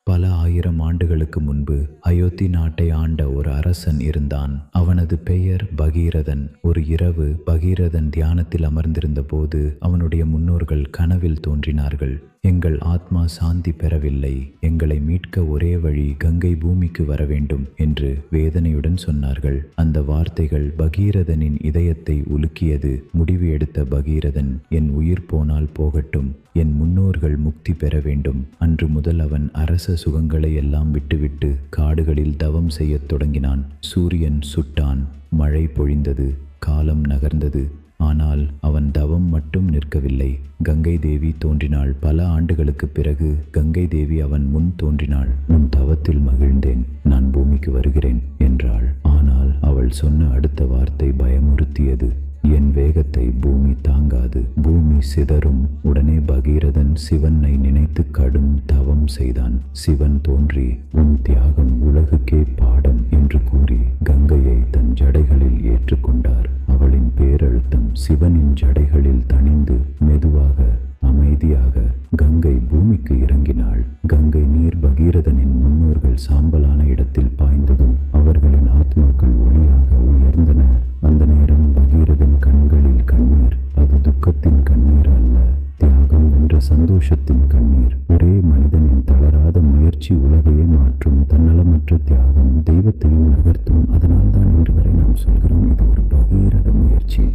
பல ஆயிரம் ஆண்டுகளுக்கு முன்பு அயோத்தி நாட்டை ஆண்ட ஒரு அரசன் இருந்தான். அவனது பெயர் பகீரதன். ஒரு இரவு பகீரதன் தியானத்தில் அமர்ந்திருந்த போது அவனுடைய முன்னோர்கள் கனவில் தோன்றினார்கள். எங்கள் ஆத்மா சாந்தி பெறவில்லை, எங்களை மீட்க ஒரே வழி கங்கை பூமிக்கு வர வேண்டும் என்று வேதனையுடன் சொன்னார்கள். அந்த வார்த்தைகள் பகீரதனின் இதயத்தை உலுக்கியது. முடிவு எடுத்த பகீரதன், என் உயிர் போனால் போகட்டும், என் முன்னோர்கள் முக்தி பெற வேண்டும். அன்று முதல் அவன் அரச சுகங்களை எல்லாம் விட்டுவிட்டு காடுகளில் தவம் செய்யத் தொடங்கினான். சூரியன் சுட்டான், மழை பொழிந்தது, காலம் நகர்ந்தது. ஆனால் அவன் தவம் மட்டும் நிற்கவில்லை. கங்கை தேவி தோன்றினாள். பல ஆண்டுகளுக்கு பிறகு கங்கை தேவி அவன் முன் தோன்றினாள். உன் தவத்தில் மகிழ்ந்தேன், நான் பூமிக்கு வருகிறேன் என்றாள். ஆனால் அவள் சொன்ன அடுத்த வார்த்தை பயமுறுத்தியது. என் வேகத்தை பூமி தாங்காது, பூமி சிதறும். உடனே பகீரதன் சிவனை நினைத்து கடும் தவம் செய்தான். சிவன் தோன்றி, உன் தியாகம் உலகுக்கே பாடம் என்று கூறி கங்கையை தன் ஜடைகளில் ஏற்றுக்கொண்டார். அவளின் பேரழுத்தம் சிவனின் ஜடைகளில் தணிந்து மெதுவாக அமைதியாக கங்கை பூமிக்கு இறங்கினாள். கங்கை நீர் பகீரதனின் முன்னோர்கள் சாம்பலான இடத்தில் பாய்ந்ததும் அவர்களின் ஆத்மாக்கள் ஒளியாக உயர்ந்தன. அந்த நேரம் பகீரதன் கண்களில் கண்ணீர். அது துக்கத்தின் கண்ணீர் அல்ல, தியாகம் என்ற சந்தோஷத்தின் கண்ணீர். ஒரே மனிதனின் தளராத முயற்சி உலகையே மாற்றும். தன்னலமற்ற தியாகம் தெய்வத்தையும் நகர்த்தும். அதனால்தான் இன்று வரை நாம் சொல்கிறோம், இது ஒரு பகீரத முயற்சி.